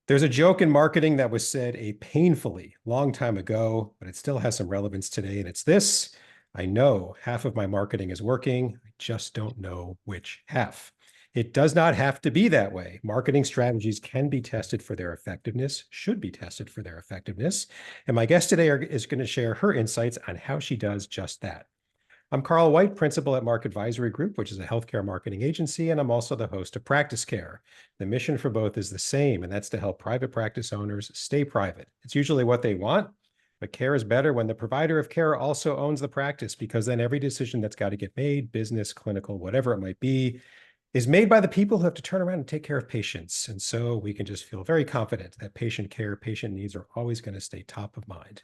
There's a joke in marketing that was said a painfully long time ago, but it still has some relevance today. And it's this: I know half of my marketing is working. I just don't know which half. It does not have to be that way. Marketing strategies can be tested for their effectiveness, should be tested for their effectiveness. And my guest today is going to share her insights on how she does just that. I'm Carl White, principal at Mark Advisory Group, which is a healthcare marketing agency, and I'm also the host of Practice Care. The mission for both is the same, and that's to help private practice owners stay private. It's usually what they want, but care is better when the provider of care also owns the practice, because then every decision that's got to get made, business, clinical, whatever it might be, is made by the people who have to turn around and take care of patients. And so we can just feel very confident that patient care, patient needs are always going to stay top of mind.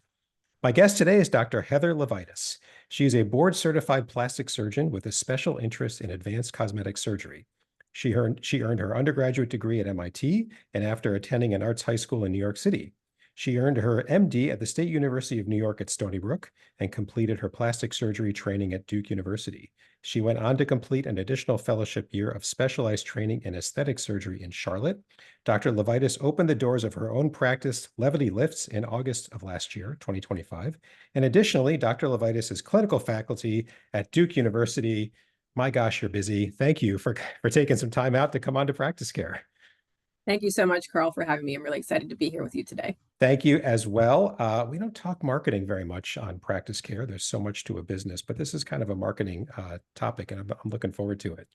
My guest today is Dr. Heather Levites. She is a board-certified plastic surgeon with a special interest in advanced cosmetic surgery. She earned her undergraduate degree at MIT and after attending an arts high school in New York City. She earned her MD at the State University of New York at Stony Brook and completed her plastic surgery training at Duke University. She went on to complete an additional fellowship year of specialized training in aesthetic surgery in Charlotte. Dr. Levites opened the doors of her own practice, LevityLifts, in August of last year, 2025. And additionally, Dr. Levites is clinical faculty at Duke University. My gosh, you're busy. Thank you for taking some time out to come on to Practice Care. Thank you so much, Carl, for having me. I'm really excited to be here with you today. Thank you as well. We don't talk marketing very much on Practice Care. There's so much to a business, but this is kind of a marketing topic, and I'm looking forward to it.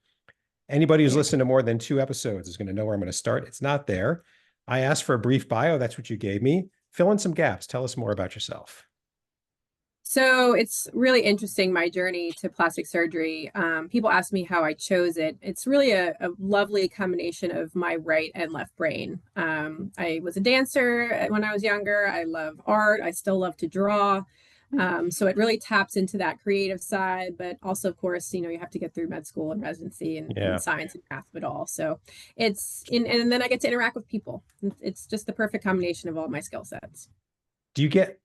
Anybody who's listened to more than 2 episodes is going to know where I'm going to start. It's not there. I asked for a brief bio. That's what you gave me. Fill in some gaps. Tell us more about yourself. So it's really interesting, my journey to plastic surgery. People ask me how I chose it. It's really a lovely combination of my right and left brain. I was a dancer when I was younger. I love art. I still love to draw. So it really taps into that creative side, but also, of course, you have to get through med school and residency and science and math of it all. So and then I get to interact with people. It's just the perfect combination of all my skill sets. Do you get,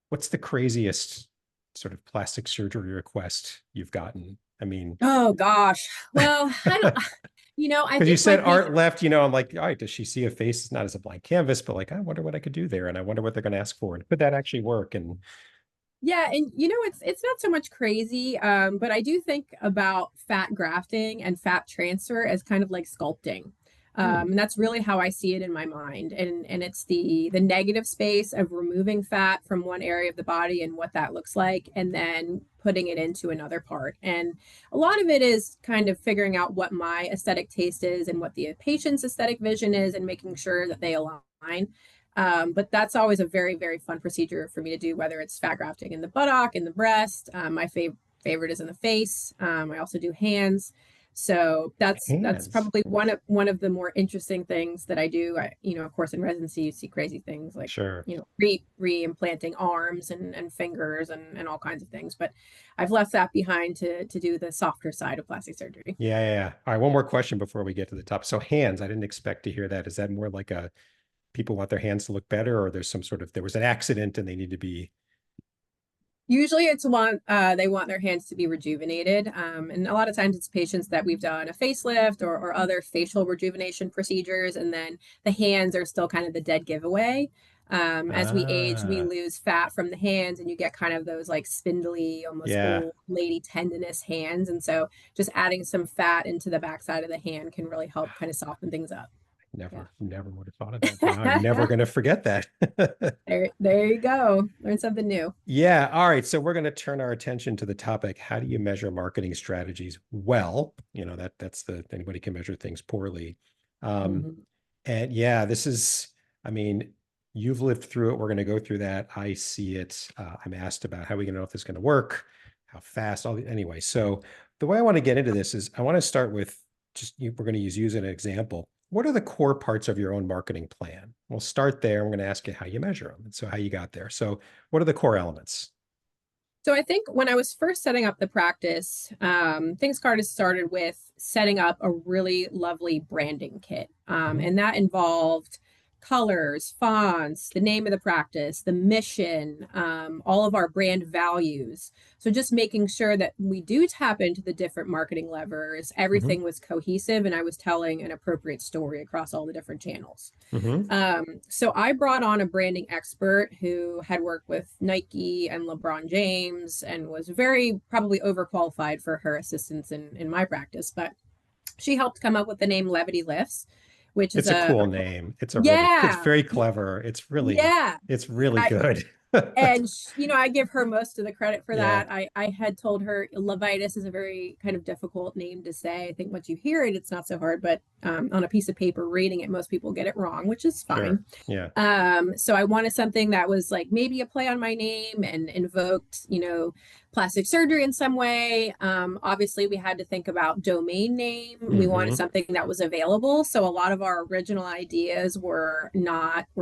what's the craziest sort of plastic surgery request you've gotten? I mean, oh gosh. Well, I don't, I because think you said art left, I'm like, all right, does she see a face? It's not as a blank canvas, but like, I wonder what I could do there. And I wonder what they're going to ask for. And could that actually work? And yeah, and it's not so much crazy, but I do think about fat grafting and fat transfer as kind of like sculpting. And that's really how I see it in my mind. And it's the negative space of removing fat from one area of the body and what that looks like, and then putting it into another part. And a lot of it is kind of figuring out what my aesthetic taste is and what the patient's aesthetic vision is and making sure that they align. But that's always a very, very fun procedure for me to do, whether it's fat grafting in the buttock, in the breast. My favorite is in the face. I also do hands. So that's probably one of the more interesting things that I do. Of course, in residency, you see crazy things like, sure, re-implanting arms and fingers and all kinds of things. But I've left that behind to do the softer side of plastic surgery. Yeah. All right, one more question before we get to the top. So hands, I didn't expect to hear that. Is that more like people want their hands to look better, or there's there was an accident and they need to be? Usually they want their hands to be rejuvenated. And a lot of times it's patients that we've done a facelift or other facial rejuvenation procedures. And then the hands are still kind of the dead giveaway. As we age, we lose fat from the hands and you get kind of those like spindly, almost old lady tendinous hands. And so just adding some fat into the backside of the hand can really help kind of soften things up. Never would have thought of that. Now I'm never going to forget that. There you go. Learn something new. Yeah. All right. So we're going to turn our attention to the topic. How do you measure marketing strategies? Well, that's anybody can measure things poorly. And yeah, you've lived through it. We're going to go through that. I see it. I'm asked about how are we going to know if this is going to work, how fast, anyway. So the way I want to get into this is I want to start with we're going to use you as an example. What are the core parts of your own marketing plan? We'll start there. I'm going to ask you how you measure them. And so how you got there. So what are the core elements? So I think when I was first setting up the practice, things started with setting up a really lovely branding kit. And that involved colors, fonts, the name of the practice, the mission, all of our brand values. So just making sure that we do tap into the different marketing levers, Hmm. everything was cohesive, and I was telling an appropriate story across all the different channels. Hmm. So I brought on a branding expert who had worked with Nike and LeBron James and was very probably overqualified for her assistance in my practice, but she helped come up with the name LevityLifts, which is It's a cool name. It's yeah, very clever. yeah. It's really I, good. and I give her most of the credit for Yeah, that. I had told her Levites is a very kind of difficult name to say. I think once you hear it, it's not so hard, but on a piece of paper reading it, most people get it wrong, which is sure. fine. Yeah, So I wanted something that was like maybe a play on my name and invoked, plastic surgery in some way. Obviously, we had to think about domain name. We wanted hmm, something that was available. So a lot of our original ideas were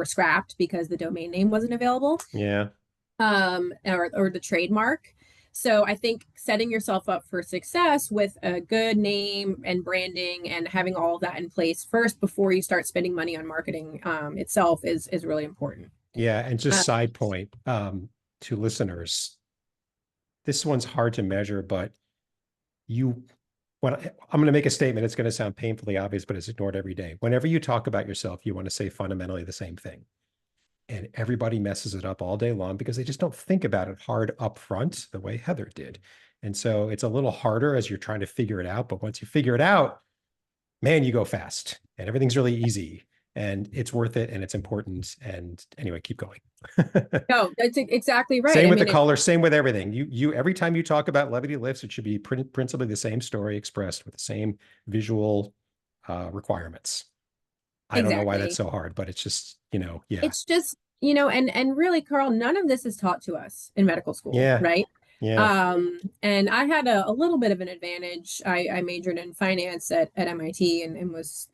scrapped because the domain name wasn't available, yeah. or the trademark. So I think setting yourself up for success with a good name and branding and having all of that in place first before you start spending money on marketing itself is really important. Yeah, and Uh, just side point to listeners, this one's hard to measure, but you I'm going to make a statement. It's going to sound painfully obvious, but it's ignored every day. Whenever you talk about yourself, you want to say fundamentally the same thing. And everybody messes it up all day long because they just don't think about it hard up front the way Heather did. And so it's a little harder as you're trying to figure it out. But once you figure it out, man, you go fast and everything's really easy and it's worth it and it's important. And anyway, keep going. no, that's exactly right. Same I with the mean, color, same with everything. You every time you talk about LevityLifts, it should be principally the same story expressed with the same visual requirements. I don't know why that's exactly. so hard, but it's just, yeah. It's just, and really, Carl, none of this is taught to us in medical school, Yeah. right? Yeah. And I had a little bit of an advantage. I majored in finance at MIT and was,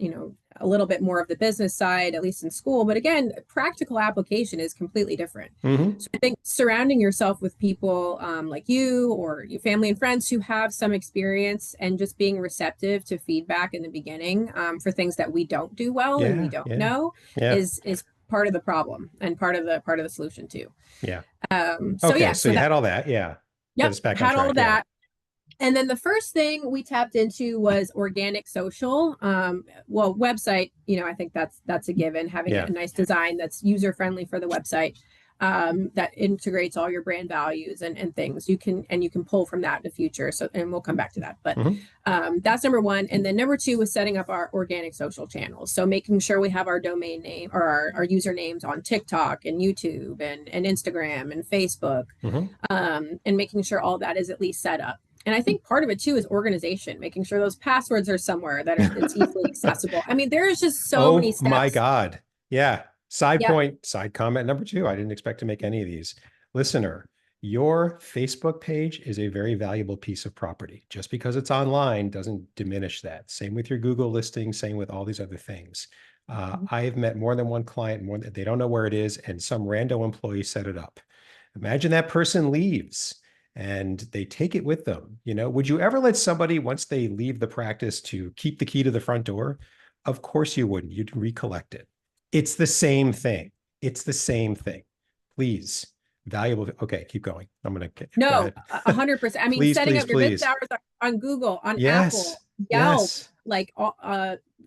a little bit more of the business side, at least in school. But again, practical application is completely different. Hmm. So I think surrounding yourself with people like you or your family and friends who have some experience and just being receptive to feedback in the beginning for things that we don't do well and we Yeah. don't Yeah. know Yeah. is part of the problem and part of the solution too. Yeah. So Okay. yeah, So so you that had all that. Yeah. Get yep, us back on had all of track. Yeah. that. And then the first thing we tapped into was organic social. Well, website, I think that's a given. Having Yeah. a nice design that's user friendly for the website, that integrates all your brand values and things. You can pull from that in the future. So, and we'll come back to that. But Hmm. that's number one. And then number two was setting up our organic social channels. So making sure we have our domain name or our usernames on TikTok and YouTube and Instagram and Facebook, Hmm. and making sure all that is at least set up. And I think part of it too is organization, making sure those passwords are somewhere that it's easily accessible. I mean, there's just so many Oh my steps. God. Yeah. Side Yep, point, side comment number two. I didn't expect to make any of these. Listener, your Facebook page is a very valuable piece of property. Just because it's online doesn't diminish that. Same with your Google listing, same with all these other things. I've met more than one client, they don't know where it is, and some rando employee set it up. Imagine that person leaves and they take it with them. Would you ever let somebody, once they leave the practice, to keep the key to the front door? Of course you wouldn't. You'd recollect it. It's the same thing. It's the same thing. Please, valuable. Okay, keep going. I'm going to go no, ahead. 100%. I mean, Please, setting please, up your business please. hours on Google, on Yes. Apple, Yelp, Yes. like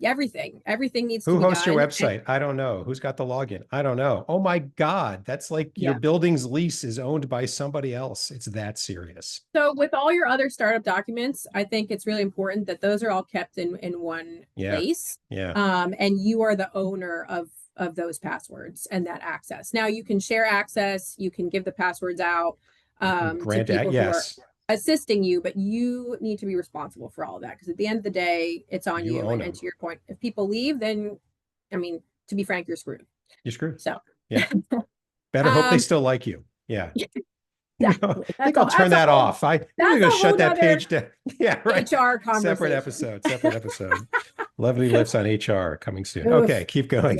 everything needs to Who be hosts your done. And website? I don't know. Who's got the login? I don't know. Oh my God. That's like your yeah. building's lease is owned by somebody else. It's that serious. So with all your other startup documents, I think it's really important that those are all kept in one Yeah. place. Yeah. And you are the owner of those passwords and that access. Now you can share access, you can give the passwords out to Grant, people who are yes. assisting you, but you need to be responsible for all of that because at the end of the day, it's on You you. own And them. to your point, if people leave, then I mean, to be frank, you're screwed. You're screwed. So Yeah. Better hope they um still like you. Yeah. I exactly. think I'll turn that off. I think I'm That's going to a whole shut that nother page down. Yeah, right. HR Separate conversation. episode. Separate episode. Lovely Lifts on HR coming soon. Oof. Okay, keep going.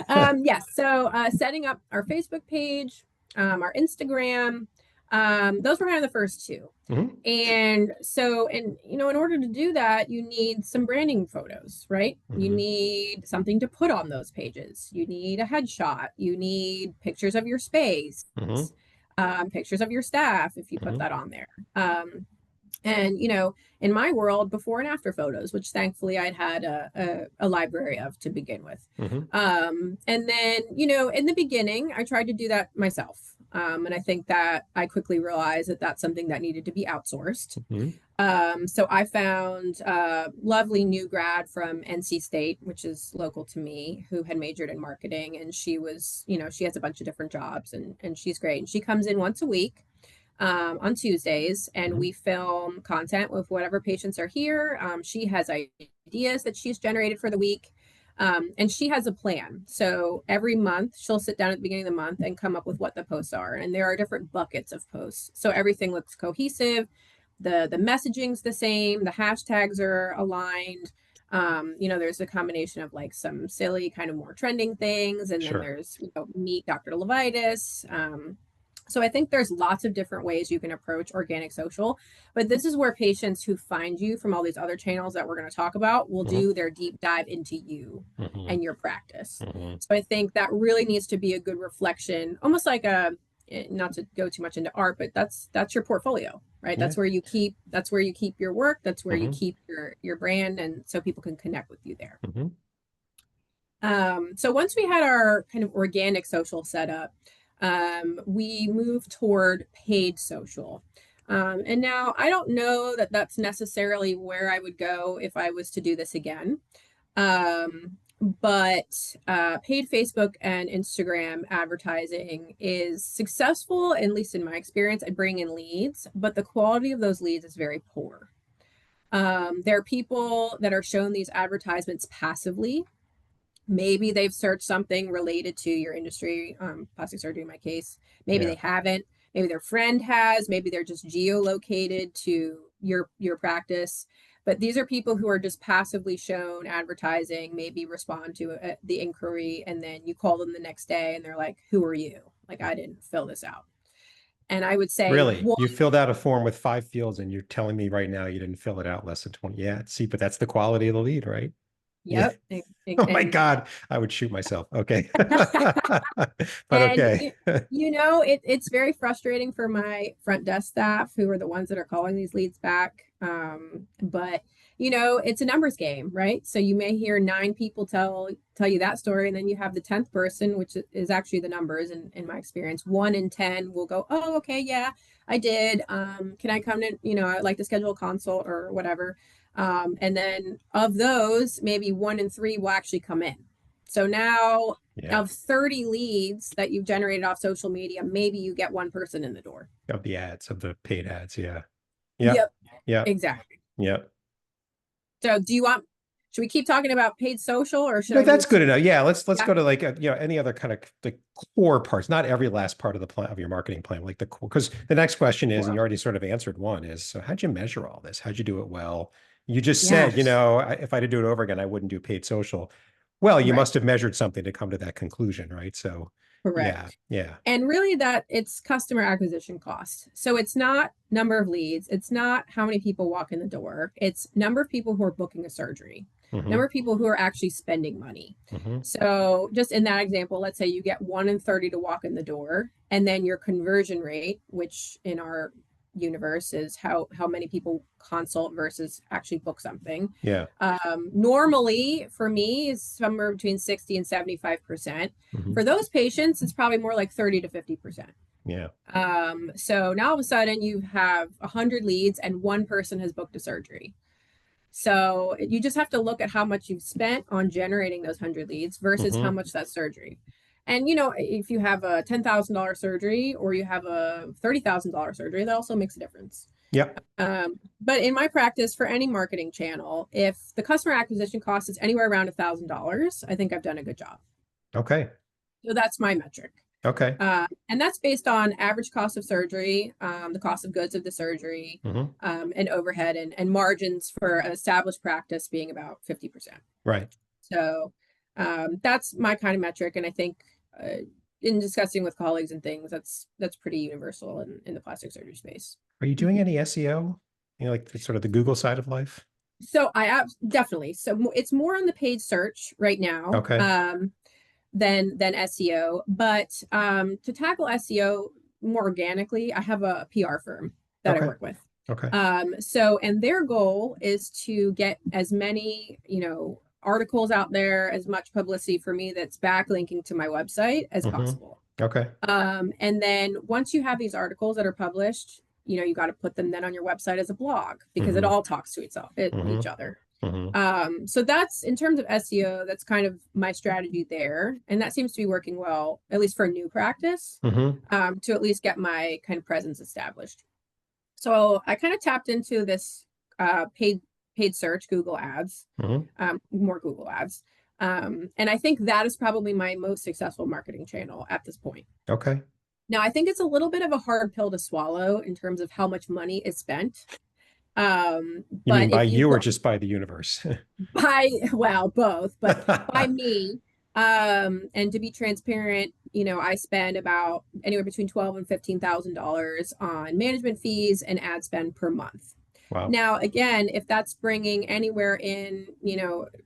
Yeah. Yes. So setting up our Facebook page, our Instagram. Those were kind of the first two. Hmm. And so, and in order to do that, you need some branding photos, right? You Hmm. need something to put on those pages. You need a headshot. You need pictures of your space, Hmm. pictures of your staff if you put Hmm. that on there. And in my world, before and after photos, which thankfully I'd had a library of to begin with. Hmm. And then in the beginning I tried to do that myself, and I think that I quickly realized that that's something that needed to be outsourced. Hmm. So I found a lovely new grad from NC State, which is local to me, who had majored in marketing, and she was, she has a bunch of different jobs, and she's great, and she comes in once a week, on Tuesdays, and Hmm. we film content with whatever patients are here. She has ideas that she's generated for the week, and she has a plan. So every month, she'll sit down at the beginning of the month and come up with what the posts are. And there are different buckets of posts. So everything looks cohesive. The messaging's the same. The hashtags are aligned. There's a combination of like some silly, kind of more trending things, and then Sure. there's meet Dr. Levites. So I think there's lots of different ways you can approach organic social, but this is where patients who find you from all these other channels that we're going to talk about will Hmm. do their deep dive into you Hmm. and your practice. Hmm. So I think that really needs to be a good reflection, almost like not to go too much into art, but that's your portfolio, right? Yeah. That's where you keep your work, that's where you Hmm. keep your brand, and so people can connect with you there. Hmm. So once we had our kind of organic social setup, we moved toward paid social. And now I don't know that that's necessarily where I would go if I was to do this again. But paid Facebook and Instagram advertising is successful, at least in my experience, at bringing in leads, but the quality of those leads is very poor. There are people that are shown these advertisements passively. Maybe they've searched something related to your industry, plastic surgery in my case. Maybe Yeah. they haven't. Maybe their friend has. Maybe they're just geolocated to your practice. But these are people who are just passively shown advertising, maybe respond to the inquiry, and then you call them the next day and they're like, "Who are you? Like, I didn't fill this out." And I would say, Really? one, You filled out a form with 5 fields and you're telling me right now you didn't fill it out less than 20. Yeah. See, but that's the quality of the lead, right? Yeah. yep, Oh my and God. I would shoot myself. Okay. But And okay. it's very frustrating for my front desk staff who are the ones that are calling these leads back. But it's a numbers game, right? So you may hear 9 people tell you that story, and then you have the 10th person, which is actually the numbers. In my experience, 1 in 10 will go, "Oh, okay, yeah, I did. Can I come to, I'd like to schedule a consult or whatever." And then of those, maybe 1 in 3 will actually come in. So now Yeah. of 30 leads that you've generated off social media, maybe you get one person in the door. Of the ads, of the paid ads. Yeah. Yep. Yep, Yep. exactly. Yep. So should we keep talking about paid social, or should No, I that's move to, good enough. Yeah, let's yeah, go to like any other kind of the core parts, not every last part of the plan of your marketing plan, like the core. Because the next question is, and you sure. already sort of answered one, is so how'd you measure all this? How'd you do it well? You just said, Yes, if I did do it over again, I wouldn't do paid social. Well, you right, must have measured something to come to that conclusion, right? So, yeah, correct. yeah. And really that it's customer acquisition cost. So it's not number of leads, it's not how many people walk in the door, it's number of people who are booking a surgery, Hmm. number of people who are actually spending money. Hmm. So just in that example, let's say you get 1 in 30 to walk in the door, and then your conversion rate, which in our universe is how many people consult versus actually book something. Yeah. Normally for me is somewhere between 60 and 75%. Hmm. For those patients, it's probably more like 30 to 50%. Yeah. So now all of a sudden you have 100 leads and one person has booked a surgery. So you just have to look at how much you've spent on generating those 100 leads versus how Hmm. much that surgery. And if you have a $10,000 surgery or you have a $30,000 surgery, that also makes a difference. Yep. But in my practice, for any marketing channel, if the customer acquisition cost is anywhere around $1,000, I think I've done a good job. Okay. So that's my metric. Okay. And that's based on average cost of surgery, the cost of goods of the surgery, Hmm. and overhead and margins for an established practice being about 50%. Right. So that's my kind of metric. And I think in discussing with colleagues and things, that's pretty universal in the plastic surgery space. Are you doing any SEO? Like the, sort of the Google side of life? So definitely. So it's more on the paid search right now, Okay. than SEO. But to tackle SEO more organically, I have a PR firm that I Okay. work with. Okay. So, and their goal is to get as many, articles out there, as much publicity for me that's backlinking to my website as Mm-hmm. possible. Okay. And then once you have these articles that are published, you got to put them then on your website as a blog because it Mm-hmm. all talks to each Mm-hmm. other. Mm-hmm. So that's in terms of SEO, that's kind of my strategy there. And that seems to be working well, at least for a new practice, Mm-hmm. to at least get my kind of presence established. So I kind of tapped into this paid search, Google ads, Mm-hmm. more Google ads. And I think that is probably my most successful marketing channel at this point. Okay. Now, I think it's a little bit of a hard pill to swallow in terms of how much money is spent. You mean But by if you you or go just by the universe? by, well, both, but by me, and to be transparent, I spend about anywhere between $12,000 and $15,000 on management fees and ad spend per month. Wow. Now, again, if that's bringing anywhere in,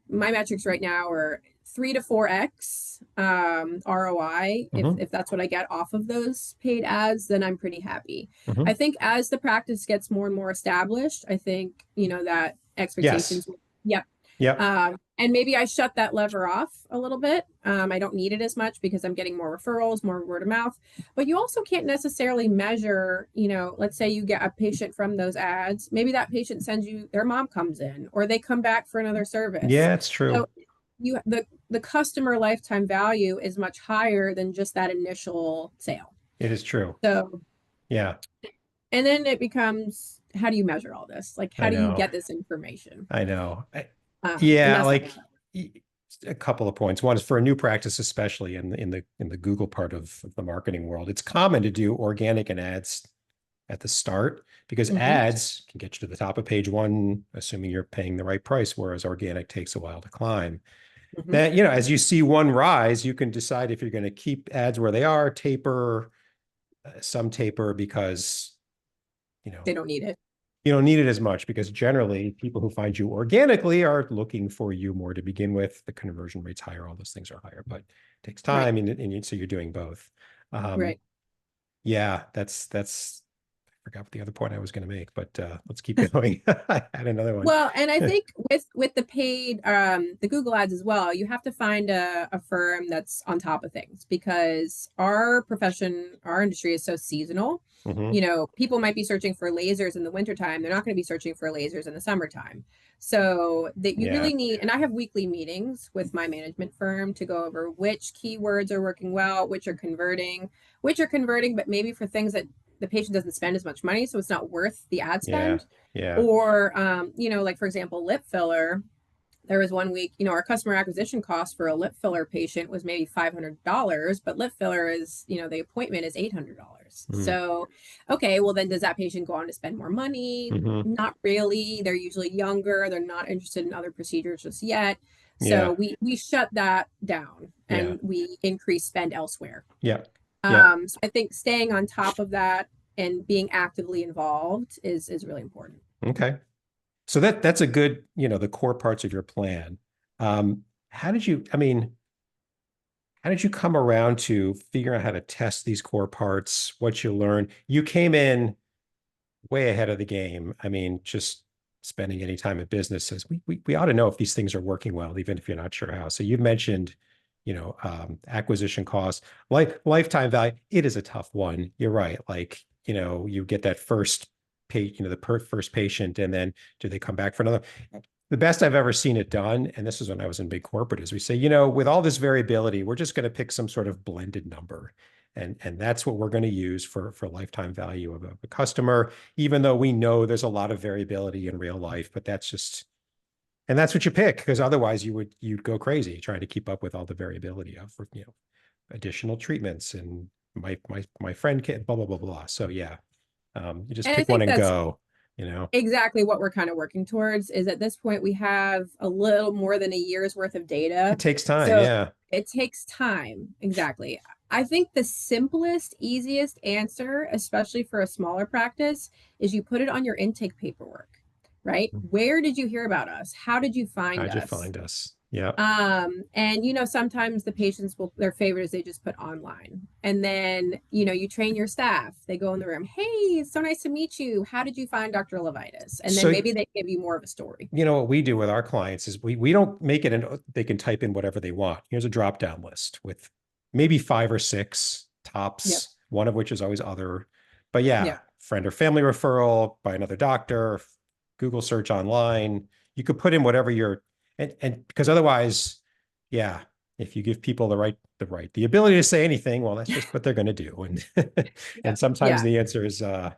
my metrics right now are 3 to 4x ROI. If Mm-hmm. if that's what I get off of those paid ads, then I'm pretty happy. Mm-hmm. I think as the practice gets more and more established, I think that expectations. Yes. Yep. Yep. And maybe I shut that lever off a little bit. I don't need it as much because I'm getting more referrals, more word of mouth. But you also can't necessarily measure, let's say you get a patient from those ads. Maybe that patient sends you, their mom comes in, or they come back for another service. Yeah, it's true. So the customer lifetime value is much higher than just that initial sale. It is true. So, Yeah, and then it becomes, how do you measure all this? Like, I how do you know. get this information? I know. And Yeah, that's the like a couple of points. One is for a new practice, especially in the Google part of the marketing world. It's common to do organic and ads at the start because Mhm. ads can get you to the top of page one, assuming you're paying the right price, whereas organic takes a while to climb. Mhm. Then, as you see one rise, you can decide if you're going to keep ads where they are, taper, some taper because, you know, They don't need it. you don't need it as much because generally people who find you organically are looking for you more to begin with. The conversion rate's higher, all those things are higher, but it takes Right. time and so you're doing both. Um, Right. yeah, that's I forgot what the other point I was going to make, but let's keep going. I had another one. Well, and I think with the paid the Google ads as well, you have to find a firm that's on top of things because our profession, our industry is so seasonal. Hmm. People might be searching for lasers in the wintertime. They're not going to be searching for lasers in the summertime. So that you Yeah, really need, and I have weekly meetings with my management firm to go over which keywords are working well, which are converting, but maybe for things that the patient doesn't spend as much money, so it's not worth the ad yeah, spend. yeah. Or like for example, lip filler. There was one week, our customer acquisition cost for a lip filler patient was maybe $500, but lip filler is, the appointment is $800. Mm. So, okay, well then does that patient go on to spend more money? Hmm. Not really. They're usually younger. They're not interested in other procedures just yet. So Yeah, we shut that down yeah, and we increase spend elsewhere. yeah, yeah. So I think staying on top of that and being actively involved is really important. Okay. So that's a good, the core parts of your plan. How did you, I mean, how did you come around to figure out how to test these core parts, what you learned? You came in way ahead of the game. I mean, just spending any time in business says we ought to know if these things are working well, even if you're not sure how. So you mentioned, acquisition costs, lifetime value. It is a tough one. You're right. Like, you get that first pay, first patient, and then do they come back for another? The best I've ever seen it done, and this is when I was in big corporate, is we say, with all this variability, we're just going to pick some sort of blended number. And that's what we're going to use for lifetime value of a customer, even though we know there's a lot of variability in real life, but that's what you pick, because otherwise you'd go crazy trying to keep up with all the variability of, additional treatments and my friend kid, blah, blah, blah, blah. So yeah, you just And I pick one think and that's go. exactly what we're kind of working towards is at this point we have a little more than a year's worth of data. It takes time. So Yeah. it takes time. Exactly. I think the simplest, easiest answer, especially for a smaller practice, is you put it on your intake paperwork, right? Where did you hear about us? How did you find How'd you us? find us? Yeah. And sometimes the patients will, their favorite is they just put online. And then, you train your staff. They go in the room, hey, it's so nice to meet you. How did you find Dr. Levitis? And then So, maybe they give you more of a story. what we do with our clients is we don't make it, and they can type in whatever they want. Here's a drop down list with maybe 5 or 6 Yep. tops, one of which is always other. But yeah, Yep. friend or family referral by another doctor, Google search online. You could put in whatever you're, and because otherwise, yeah, if you give people the ability to say anything, well, that's just what they're going to do. And and Yep. sometimes Yeah. the answer is, I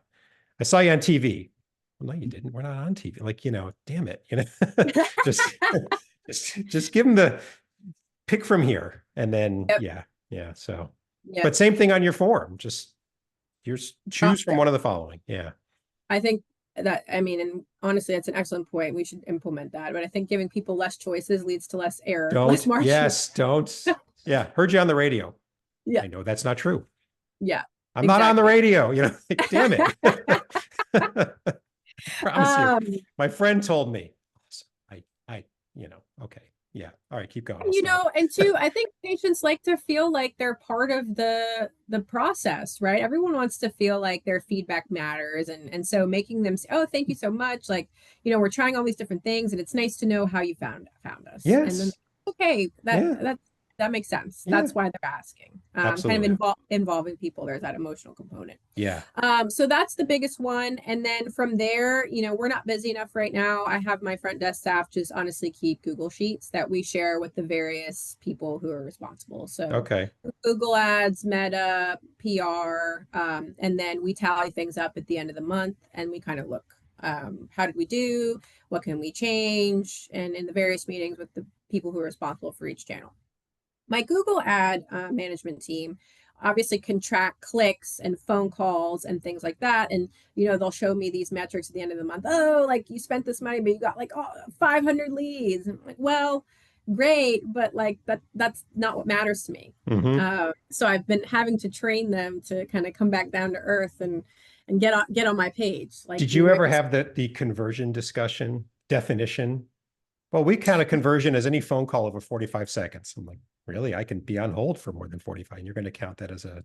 saw you on TV. Well, no, you didn't. We're not on TV. Like, damn it, just, just give them the pick from here. And then, Yep. yeah, yeah. So, Yep. but same thing on your form. Just choose Drop from down. one of the following. Yeah. I think that, I mean, and honestly, that's an excellent point. We should implement that. But I think giving people less choices leads to less error, less margin. Yes, don't. Yeah. Heard you on the radio. Yeah. I know that's not true. Yeah. I'm not on the Exactly. radio, like, damn it. Promise you. Um, My friend told me. I, okay. Yeah. All right. Keep going. I'll stop. and two, I think patients like to feel like they're part of the process, right? Everyone wants to feel like their feedback matters, and so making them say, "Oh, thank you so much." Like, we're trying all these different things, and it's nice to know how you found us. And then, Yes. okay, Yeah. that makes sense. Yeah. That's why they're asking. Kind Absolutely. of involving people. There's that emotional component. Yeah. So that's the biggest one. And then from there, we're not busy enough right now. I have my front desk staff just honestly keep Google Sheets that we share with the various people who are responsible. So Okay. Google Ads, Meta, PR, and then we tally things up at the end of the month and we kind of look, how did we do? What can we change? And in the various meetings with the people who are responsible for each channel. My Google ad management team obviously can track clicks and phone calls and things like that. And, they'll show me these metrics at the end of the month. Oh, like you spent this money, but you got like 500 leads. And I'm like, well, great, but like that's not what matters to me. Hmm. So I've been having to train them to kind of come back down to earth and get on my page. Like Did we you might ever be. have the conversion discussion definition? Well, we count a conversion as any phone call over 45 seconds. I'm like, really? I can be on hold for more than 45. And you're going to count that as a,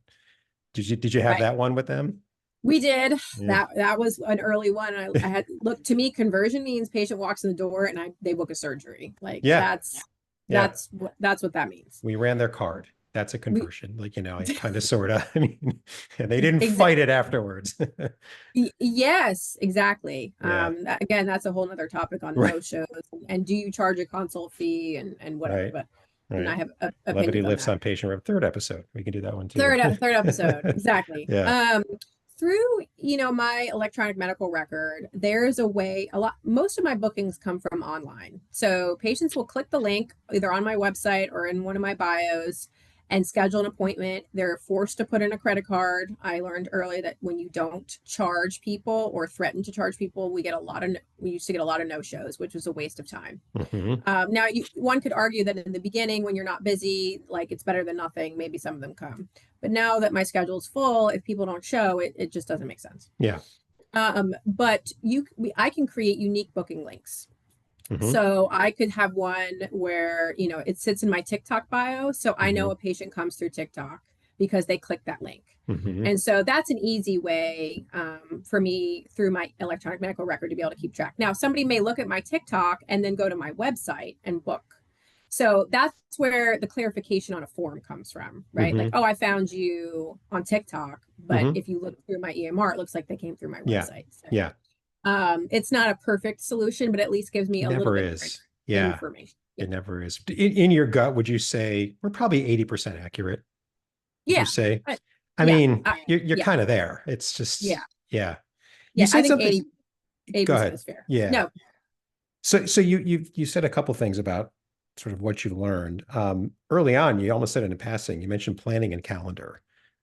did you have Right. that one with them? We did. Yeah. That was an early one. I had look to me, conversion means patient walks in the door and they book a surgery. Like Yeah. that's Yeah. that's what that means. We ran their card. That's a We conversion. Like, I kind of sort of, I mean, and they didn't exactly. fight it afterwards. Yes, exactly. Yeah. Again, that's a whole nother topic on Right. no shows and do you charge a consult fee and whatever. Right. But and I Right. have Levity opinions on lifts that. on patient rep. Third episode. We can do that one too. Third episode, exactly. Yeah. Through my electronic medical record, there's a way. Most of my bookings come from online, so patients will click the link either on my website or in one of my bios and schedule an appointment. They're forced to put in a credit card. I learned early that when you don't charge people or threaten to charge people, we used to get a lot of no shows, which was a waste of time. Hmm. Now, one could argue that in the beginning, when you're not busy, like it's better than nothing. Maybe some of them come, but now that my schedule's full, if people don't show, it just doesn't make sense. Yeah. But I can create unique booking links. Hmm. So I could have one where it sits in my TikTok bio, so I know Hmm. a patient comes through TikTok because they click that link. Hmm. And so that's an easy way for me through my electronic medical record to be able to keep track. Now, somebody may look at my TikTok and then go to my website and book. So that's where the clarification on a form comes from, right? Hmm. Like, oh, I found you on TikTok, but Hmm. if you look through my EMR, it looks like they came through my Yeah. website. So, Yeah. it's not a perfect solution, but at least gives me It a little never bit is. more Yeah. information. It never is. In your gut, would you say we're probably 80% accurate? Would you Yeah. say? I Yeah. mean, you're Yeah. kind of there. It's Yeah. just, yeah. You Yeah. I said think something. Go 80% ahead. is fair. Yeah. No. So you said a couple things about sort of what you learned. Early on, you almost said it in passing. You mentioned planning and calendar.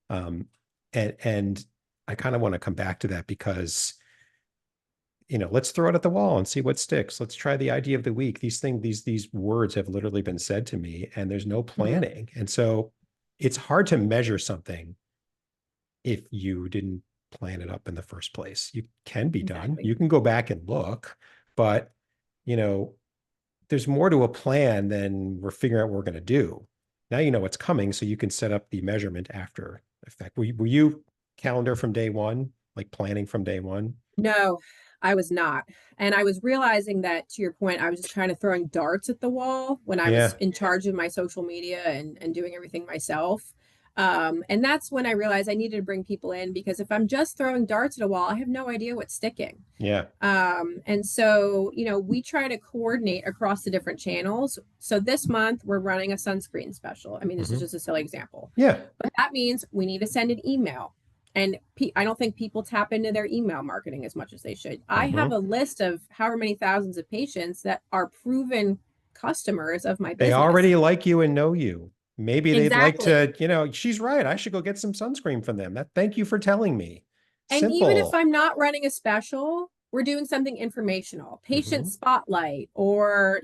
And I kind of want to come back to that because, let's throw it at the wall and see what sticks. Let's try the idea of the week. These words have literally been said to me, and there's no Mhm. planning. And so it's hard to measure something if you didn't plan it up in the first place. You can be done. Exactly. You can go back and look, but you know, there's more to a plan than we're figuring out what we're going to do. Now you know what's coming, so you can set up the measurement after effect. Were you calendar from day one, like planning from day one? No, I was not. And I was realizing that, to your point, I was just kind of throwing darts at the wall when I was Yeah, in charge of my social media and doing everything myself. And that's when I realized I needed to bring people in, because if I'm just throwing darts at a wall, I have no idea what's sticking. yeah. And so, we try to coordinate across the different channels. So this month we're running a sunscreen special. I mean, this is Hmm. just a silly example, Yeah. but that means we need to send an email. And I don't think people tap into their email marketing as much as they should. I have Hmm. a list of however many thousands of patients that are proven customers of my They business. already like you and know you. Maybe they'd like Exactly. to, she's right. I should go get some sunscreen from them. Thank you for telling me. And even if Simple. I'm not running a special, we're doing something informational, patient Hmm. spotlight, or,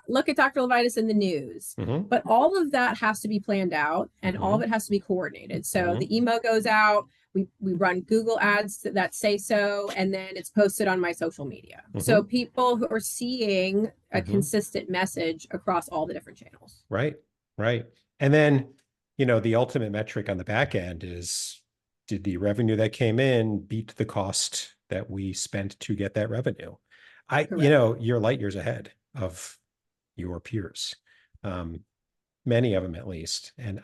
look at Dr. Levitis in the news. Hmm. But all of that has to be planned out, and all of Hmm. it has to be coordinated. So Hmm. the email goes out, we run Google ads that say so, and then it's posted on my social media. So Hmm. people who are seeing a Hmm. consistent message across all the different channels. Right. Right. And then, the ultimate metric on the back end is, did the revenue that came in beat the cost that we spent to get that revenue? Correct. You're light years ahead of your peers, um, many of them at least. And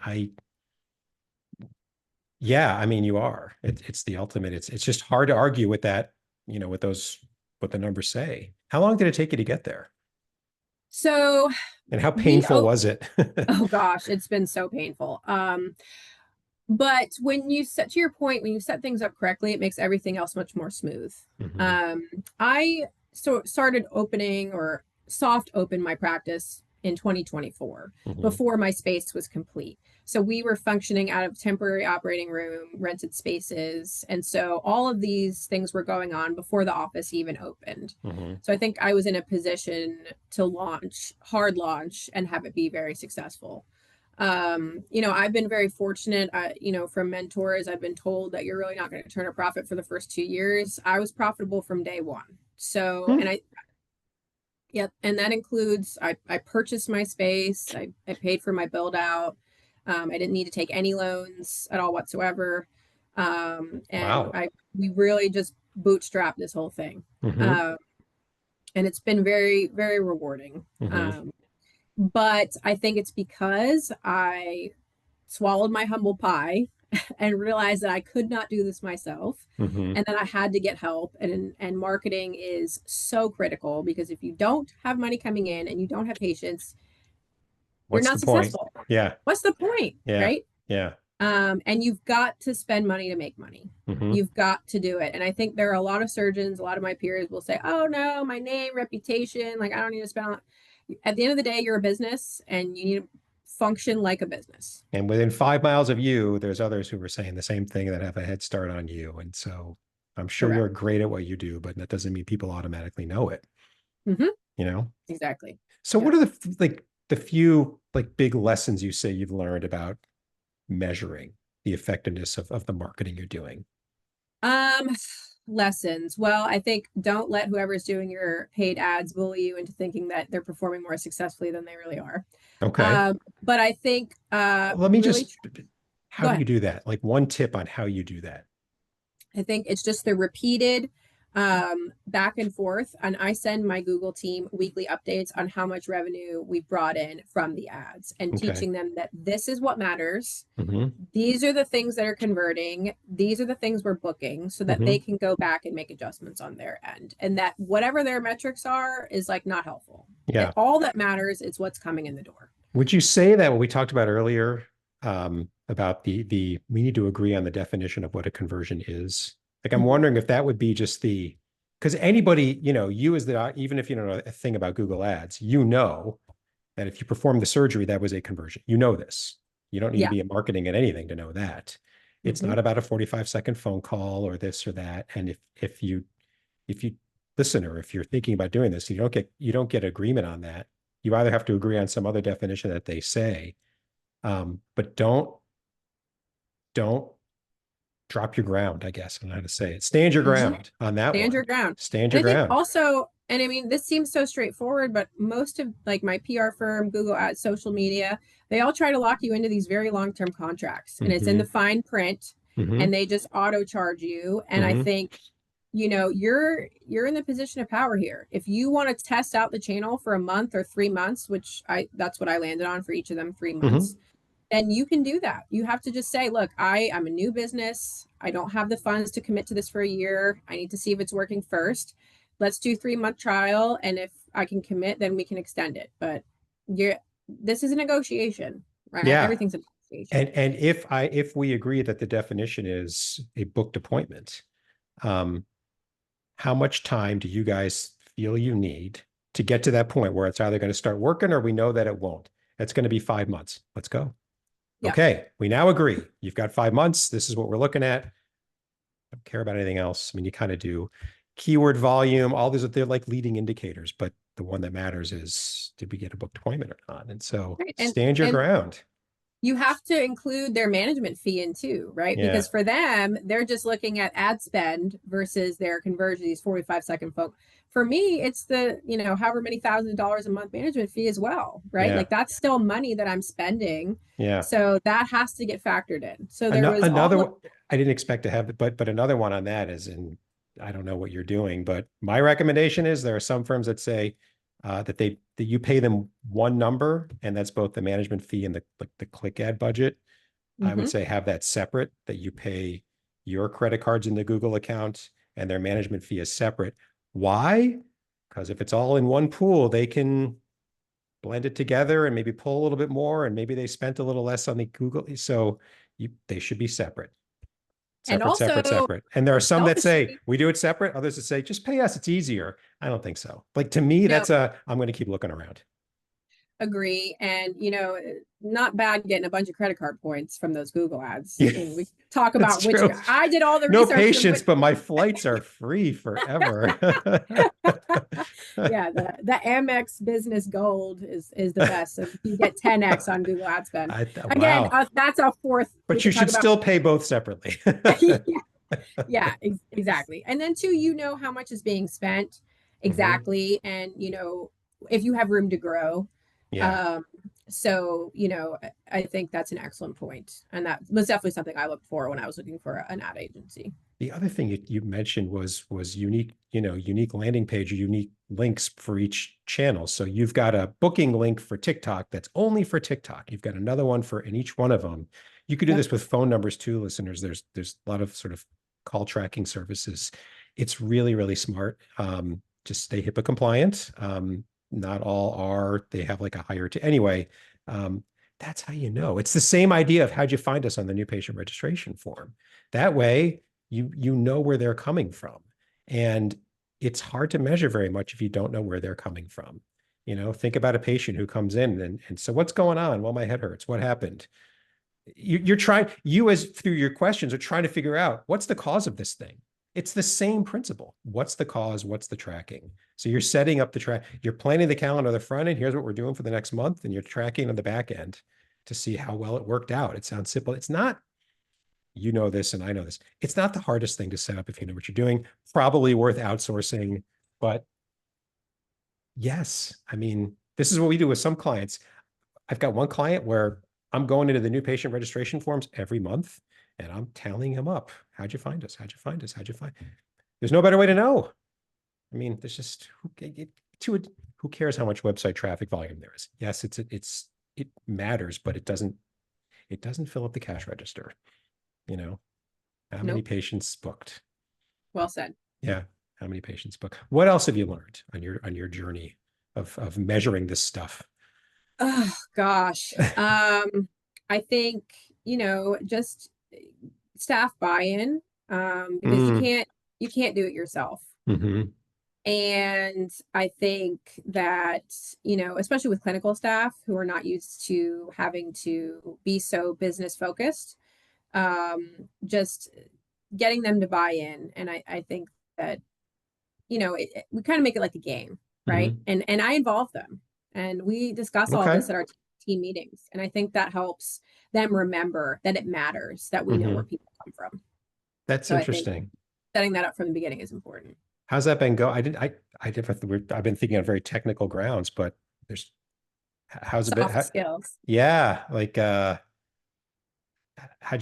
yeah, I mean, you are. It's the ultimate. It's just hard to argue with that, with what the numbers say. How long did it take you to get there? So And how we painful oh, was it? oh gosh, it's been so painful. But when you set to your point, when you set things up correctly, it makes everything else much more smooth. Hmm. I started opening, or soft open, my practice in 2024 Hmm. before my space was complete. So we were functioning out of temporary operating room, rented spaces. And so all of these things were going on before the office even opened. Hmm. So I think I was in a position to hard launch, and have it be very successful. I've been very fortunate. From mentors, I've been told that you're really not going to turn a profit for the first 2 years. I was profitable from day one. So, Hmm. and yep, and that includes, I purchased my space. I paid for my build out. I didn't need to take any loans at all whatsoever. And Wow. we really just bootstrapped this whole thing. Hmm. Um, and it's been very, very rewarding. Hmm. But I think it's because I swallowed my humble pie and realized that I could not do this myself, Hmm. and that I had to get help. And marketing is so critical, because if you don't have money coming in and you don't have patients, you're What's the not point? successful. Yeah. What's the point, Yeah. right? Yeah. And you've got to spend money to make money. Hmm. You've got to do it. And I think there are a lot of surgeons, a lot of my peers will say, oh no, my name, reputation, like I don't need to spend on. At the end of the day, you're a business, and you need to function like a business. And within 5 miles of you, there's others who are saying the same thing that have a head start on you. And so I'm sure Correct. you're great at what you do, but that doesn't mean people automatically know it, Mm-hmm. you know? Exactly. So Yeah. what are the few like big lessons you say you've learned about measuring the effectiveness of the marketing you're doing? Um, Lessons. Well, I think don't let whoever's doing your paid ads bully you into thinking that they're performing more successfully than they really are. Okay. But I think Let me really just, how go do you ahead. do that? Like one tip on how you do that. I think it's just the repeated back and forth. And I send my Google team weekly updates on how much revenue we brought in from the ads, and Okay. teaching them that this is what matters. Hmm. These are the things that are converting. These are the things we're booking, so that they Hmm. can go back and make adjustments on their end. And that whatever their metrics are is like not helpful. Yeah. All that matters is what's coming in the door. Would you say that what we talked about earlier, about the we need to agree on the definition of what a conversion is? Like, I'm Mhm. wondering if that would be just because anybody, you as even if you don't know a thing about Google Ads, that if you perform the surgery, that was a conversion. You know this. You don't need to Yeah. be in marketing at anything to know that. It's Hmm. not about a 45-second phone call or this or that. And if you listen, or if you're thinking about doing this, you don't get agreement on that. You either have to agree on some other definition that they say, But don't drop your ground, I guess. I don't know how to say it. Stand your Mhm. ground on that Stand your one. ground. Stand And your I think ground. also, and I mean, this seems so straightforward, but most of like my PR firm, Google Ads, social media, they all try to lock you into these very long-term contracts, and it's in Mm-hmm. the fine print, Mm-hmm. and they just auto charge you. And I Mm-hmm. think, you're in the position of power here. If you want to test out the channel for a month or 3 months, which that's what I landed on for each of them, 3 months, Mm-hmm. and you can do that. You have to just say, look, I'm a new business. I don't have the funds to commit to this for a year. I need to see if it's working first. Let's do 3 month trial. And if I can commit, then we can extend it. But you're this is a negotiation, right? Yeah. Everything's a And negotiation. if we agree that the definition is a booked appointment, um, how much time do you guys feel you need to get to that point where it's either going to start working or we know that it won't? It's going to be 5 months. Let's go. Yeah. Okay, we now agree. You've got 5 months. This is what we're looking at. Don't care about anything else. I mean, you kind of do keyword volume, all these, they're like leading indicators, but the one that matters is, did we get a booked appointment or not? And so Right. And stand your and ground. you have to include their management fee in too, right? Yeah. Because for them, they're just looking at ad spend versus their conversion, these 45-second folk. For me, it's however many $1,000 a month management fee as well, right? Yeah. Like that's still money that I'm spending. Yeah. So that has to get factored in. So there was all Another, of, I didn't expect to have, but another one on that is, and I don't know what you're doing, but my recommendation is there are some firms that say that you pay them one number, and that's both the management fee and the click ad budget. I would mhm. say have that separate, that you pay your credit cards in the Google account and their management fee is separate. Why? Because if it's all in one pool, they can blend it together and maybe pull a little bit more, and maybe they spent a little less on the Google. So they should be separate, And separate, separate, also separate. And there are some that say selfishly, we do it separate. Others that say just pay us. It's easier. I don't think so. Like to me, no, I'm going to keep looking around. agree. And not bad getting a bunch of credit card points from those Google ads. Yeah, And we talk that's about which true. I did all the No research, patience, but but my flights are free forever. yeah, the Amex Business Gold is the best. So you get 10x on Google ad spend. Again, Wow. that's a fourth we But you could talk should about. still pay both separately. Yeah, exactly. And then two, how much is being spent Mhm. exactly, and if you have room to grow. Yeah. Um, so I think that's an excellent point, and that was definitely something I looked for when I was looking for an ad agency. The other thing you mentioned was unique, unique landing page or unique links for each channel. So you've got a booking link for TikTok that's only for TikTok. You've got another one for in each one of them. You could do Yep. this with phone numbers too, listeners. There's a lot of sort of call tracking services. It's really, really smart. Just stay HIPAA compliant. Not all are, they have like a higher to anyway. Um, that's how you know. It's the same idea of how'd you find us on the new patient registration form. That way, you know where they're coming from. And it's hard to measure very much if you don't know where they're coming from. Think about a patient who comes in and so what's going on? Well, my head hurts. What happened? You're trying, you as through your questions are trying to figure out what's the cause of this thing. It's the same principle. What's the cause? What's the tracking? So you're setting up the track, you're planning the calendar on the front end. Here's what we're doing for the next month. And you're tracking on the back end to see how well it worked out. It sounds simple. It's not, this and I know this. It's not the hardest thing to set up if you know what you're doing. Probably worth outsourcing, but yes, I mean, this is what we do with some clients. I've got one client where I'm going into the new patient registration forms every month and I'm tallying him up. How'd you find us? How'd you find us? How'd you find? There's no better way to know. I mean, there's just who cares how much website traffic volume there is? Yes, it matters, but it doesn't fill up the cash register. You know, how many Nope. patients booked? Well said. Yeah, how many patients booked? What else have you learned on your journey of measuring this stuff? Oh gosh. I think, just staff buy-in, because you Mm, can't you can't do it yourself. hmm. And I think that, especially with clinical staff who are not used to having to be so business focused, just getting them to buy in. And I think that, we kind of make it like a game, right? Hmm. And I involve them, and we discuss all Okay. this at our team team meetings. And I think that helps them remember that it matters that we know where people come from. That's So I think interesting. setting that up from the beginning is important. How's that been go? I've been thinking on very technical grounds, but there's, how's it been? Soft skills. Yeah. Like, how'd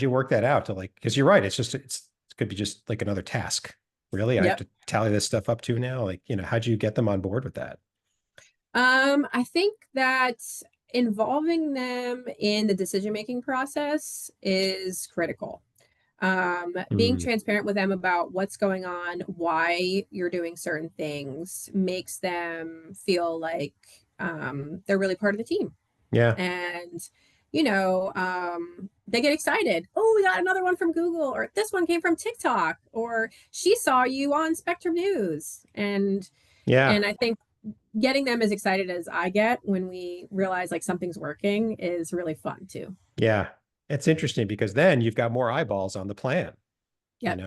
you work that out to like, because you're right. It could be just like another task. Really? I have Yep. to tally this stuff up too now. Like, how'd you get them on board with that? I think that involving them in the decision-making process is critical. Being Mm, transparent with them about what's going on, why you're doing certain things, makes them feel like they're really part of the team. yeah. And, they get excited. Oh, we got another one from Google, or this one came from TikTok, or she saw you on Spectrum News. Yeah. And I think getting them as excited as I get when we realize like something's working is really fun too. Yeah. It's interesting because then you've got more eyeballs on the plan. Yep.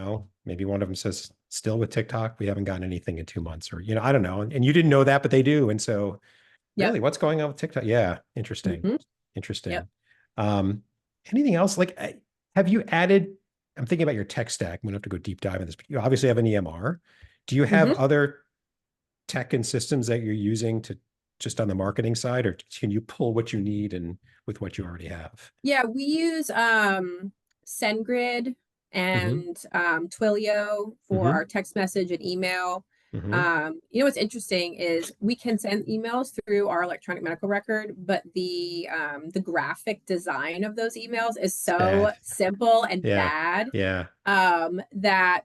Maybe one of them says, still with TikTok, we haven't gotten anything in 2 months, or, I don't know. And you didn't know that, but they do. And so Yep. really, what's going on with TikTok? Yeah. Interesting. Mm-hmm. Yep. Interesting. Um, Anything else? Like, have you added, I'm thinking about your tech stack. I'm going to have to go deep dive in this, but you obviously have an EMR. Do you have Mm-hmm. other tech and systems that you're using to just on the marketing side, or can you pull what you need and with what you already have? Yeah, we use SendGrid Mm-hmm. and Twilio for Mm-hmm. our text message and email. Mm-hmm. What's interesting is we can send emails through our electronic medical record, but the graphic design of those emails is It's so bad. simple and Yeah. bad Yeah. that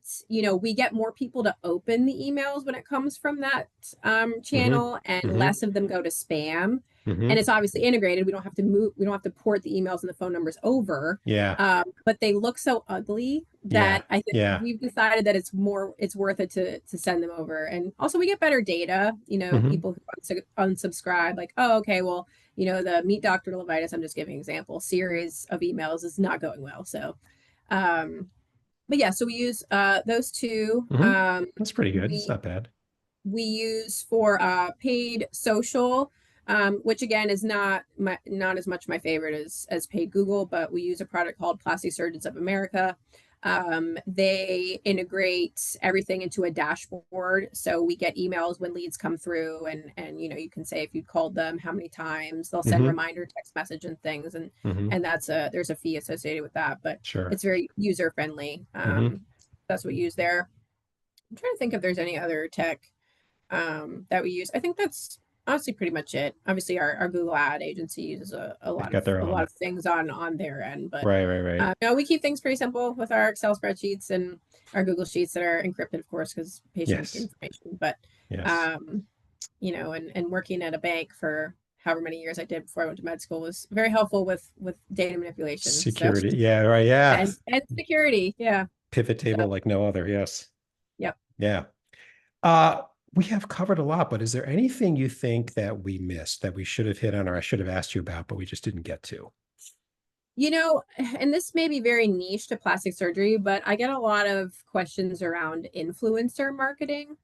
we get more people to open the emails when it comes from that Mm-hmm. channel, and Mm-hmm. less of them go to spam. And Mm-hmm. it's obviously integrated. We don't have to port the emails and the phone numbers over. Yeah. But they look so ugly Yeah. that I think Yeah. we've decided that it's worth it to send them over. And also we get better data. Mm-hmm. People who unsubscribe, like, oh, okay, well, the Meet Dr. Levitis, I'm just giving an example, series of emails is not going well. So um but yeah, so we use those two. Mm-hmm. That's pretty good. It's We not bad. we use for paid social, which again is not as much my favorite as paid Google, but we use a product called Plastic Surgeons of America. They integrate everything into a dashboard, so we get emails when leads come through, and you can say if you called them, how many times. They'll send Mm-hmm. reminder text message and things, and Mm-hmm. and there's a fee associated with that, but Sure. it's very user friendly. Mm-hmm. That's what we use there. I'm trying to think if there's any other tech that we use. I think that's honestly pretty much it. Obviously, our Google ad agency uses a They've lot of got their a lot own. of things on their end, but Right, right, right. no, we keep things pretty simple with our Excel spreadsheets and our Google Sheets that are encrypted, of course, because patient Yes. information. But Yes. um, and working at a bank for however many years I did before I went to med school was very helpful with data manipulation. So Security. Yeah, right. Yeah. and security, yeah. Pivot So table like no other. Yes. yep. Yeah. Uh, we have covered a lot, but is there anything you think that we missed that we should have hit on or I should have asked you about, but we just didn't get to? And this may be very niche to plastic surgery, but I get a lot of questions around influencer marketing.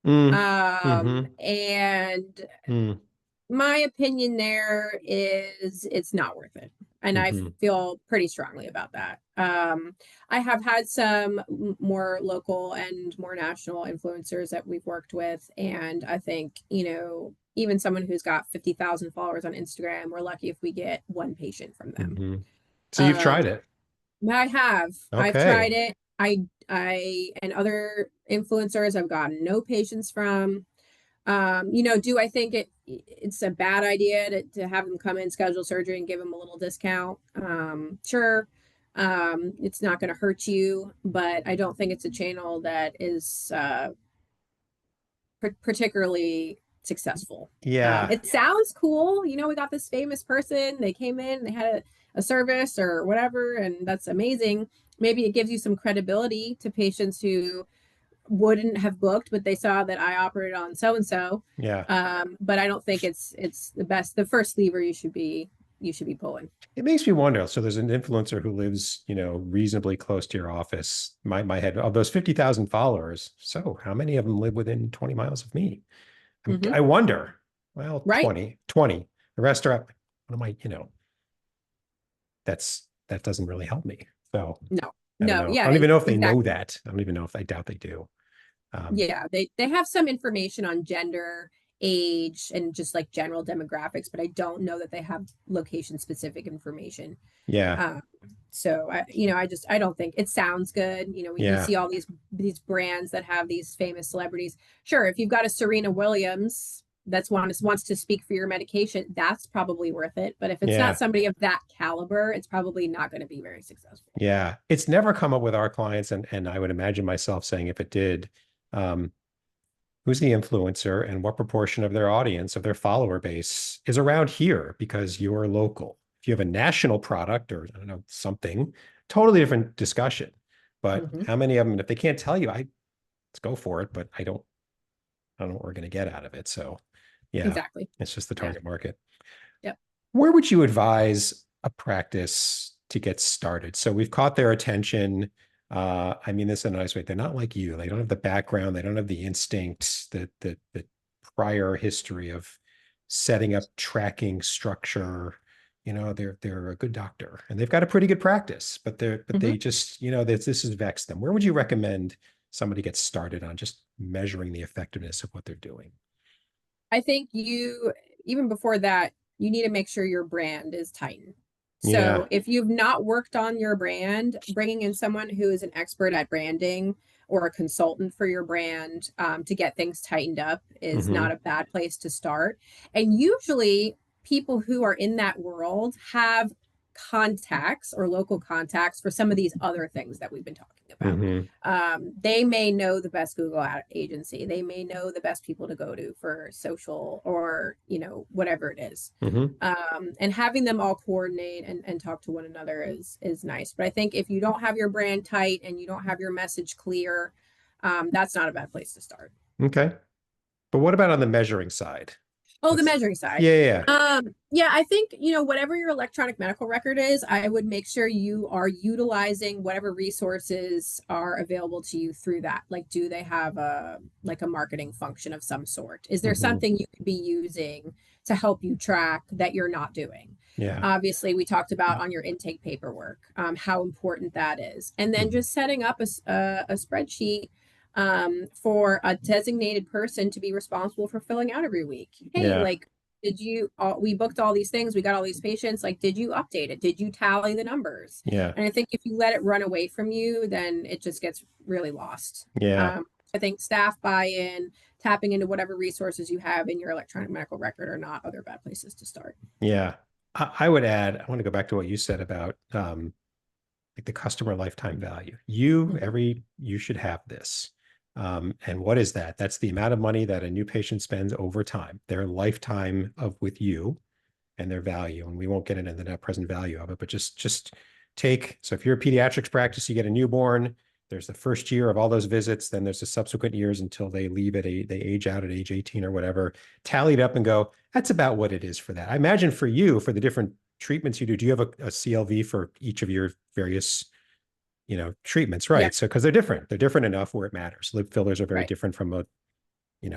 Mm, mm-hmm, And mm, my opinion there is it's not worth it. And I mm-hmm, feel pretty strongly about that. I have had some more local and more national influencers that we've worked with. And I think, even someone who's got 50,000 followers on Instagram, we're lucky if we get one patient from them. mm-hmm. So you've Um, tried it. I have. I've Okay. tried it. I and other influencers I've gotten no patients from. Do I think it's a bad idea to have them come in, schedule surgery, and give them a little discount? Sure. It's not going to hurt you, but I don't think it's a channel that is particularly successful. Yeah. It sounds cool. We got this famous person. They came in, they had a service or whatever, and that's amazing. Maybe it gives you some credibility to patients who wouldn't have booked, but they saw that I operated on so and so. Yeah. But I don't think it's the first lever you should be pulling. It makes me wonder. So there's an influencer who lives, reasonably close to your office. My head of those 50,000 followers. So how many of them live within 20 miles of me? Mm-hmm. I wonder. Well, Right. 20. The rest are up. what am I, that doesn't really help me. So No, I don't no, know. I yeah, don't even know if they know exactly. that. I don't even know if I doubt they do. Yeah, they have some information on gender, age, and just like general demographics, but I don't know that they have location specific information. Yeah. Um, so I don't think it sounds good. You Yeah. see all these brands that have these famous celebrities. Sure, if you've got a Serena Williams that's wants to speak for your medication, that's probably worth it. But if it's not Yeah. somebody of that caliber, it's probably not going to be very successful. Yeah. It's never come up with our clients. And I would imagine myself saying if it did, um, who's the influencer and what proportion of their audience, of their follower base is around here because you're local. If you have a national product or I don't know, something, totally different discussion. But Hmm. how many of them, if they can't tell you, let's go for it, but I don't know what we're going to get out of it. So yeah, Exactly. it's just the Yeah. target market. Yep. Where would you advise a practice to get started? So we've caught their attention. I mean this in a nice way. They're not like you. They don't have the background. They don't have the instinct, the prior history of setting up tracking structure. They're a good doctor and they've got a pretty good practice, but Hmm. they just, this has vexed them. Where would you recommend somebody get started on just measuring the effectiveness of what they're doing? I think even before that, you need to make sure your brand is tightened. Yeah. So if you've not worked on your brand, bringing in someone who is an expert at branding or a consultant for your brand to get things tightened up is Hmm. not a bad place to start. And usually, people who are in that world have contacts or local contacts for some of these other things that we've been talking about. Hmm. They may know the best Google ad agency. They may know the best people to go to for social or, whatever it is. Hmm. And having them all coordinate and talk to one another is nice. But I think if you don't have your brand tight and you don't have your message clear, that's not a bad place to start. Okay. But what about on the measuring side? Oh, the Let's, measuring side. yeah, yeah, Yeah, I think, whatever your electronic medical record is, I would make sure you are utilizing whatever resources are available to you through that. Like, do they have a marketing function of some sort? Is yeah. there something you could be using to help you track that you're not doing? Yeah. Obviously, we talked about on your intake paperwork, how important that is. And then Mhm. just setting up a spreadsheet for a designated person to be responsible for filling out every week. Hey, Yeah. like, we booked all these things, we got all these patients, like, did you update it? Did you tally the numbers? Yeah. And I think if you let it run away from you, then it just gets really lost. Yeah. I think staff buy-in, tapping into whatever resources you have in your electronic medical record are not other bad places to start. Yeah. I would add, I want to go back to what you said about like the customer lifetime value. Mhm. You should have this. And what is that? That's the amount of money that a new patient spends over time, their lifetime of with you and their value. And we won't get into the net present value of it, but just take, so if you're a pediatrics practice, you get a newborn, there's the first year of all those visits, then there's the subsequent years until they leave they age out at age 18 or whatever, tally it up and go, that's about what it is for that. I imagine for you, for the different treatments you do you have a CLV for each of your various treatments, Yeah, right? So because they're different enough where it matters. Lip fillers are very right. different from a hand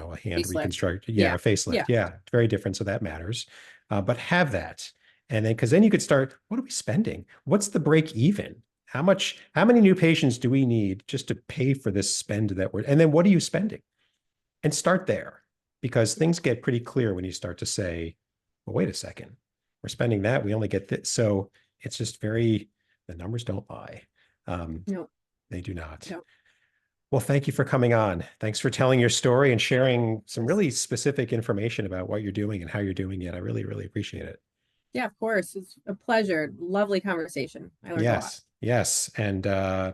Facelift. reconstruct, yeah, Yeah. a facelift, Yeah. yeah, very different. So that matters. But have that, and then because then you could start. What are we spending? What's the break even? How many new patients do we need just to pay for this spend that we're? And then what are you spending? And start there, because things get pretty clear when you start to say, well, wait a second, we're spending that. We only get this. So it's just the numbers don't lie. Um, No, they do not. no. Well, thank you for coming on. Thanks for telling your story and sharing some really specific information about what you're doing and how you're doing it. I really, really appreciate it. Yeah, of course. It's a pleasure. Lovely conversation. I learned a lot. Yes, yes. And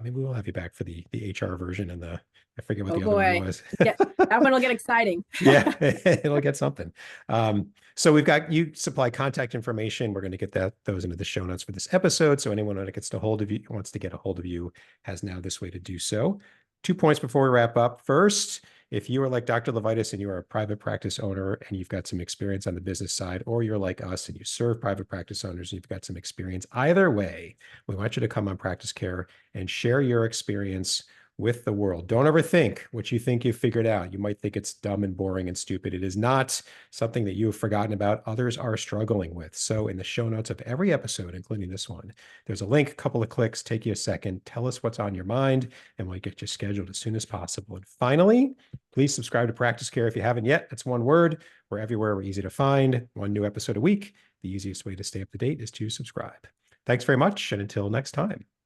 maybe we'll have you back for the HR version and I forget what Oh the other one boy. was. That one will get exciting. Yeah, it'll get something. So we've got you supply contact information. We're going to get those into the show notes for this episode. So anyone that gets wants to get a hold of you has now this way to do so. 2 points before we wrap up. First, if you are like Dr. Levitis and you are a private practice owner and you've got some experience on the business side, or you're like us and you serve private practice owners and you've got some experience, either way, we want you to come on Practice Care and share your experience with the world. Don't overthink what you think you've figured out. You might think it's dumb and boring and stupid. It is not something that you have forgotten about. Others are struggling with. So in the show notes of every episode, including this one, there's a link, a couple of clicks, take you a second, tell us what's on your mind, and we'll get you scheduled as soon as possible. And finally, please subscribe to Practice Care if you haven't yet. That's one word. We're everywhere. We're easy to find. One new episode a week. The easiest way to stay up to date is to subscribe. Thanks very much, and until next time.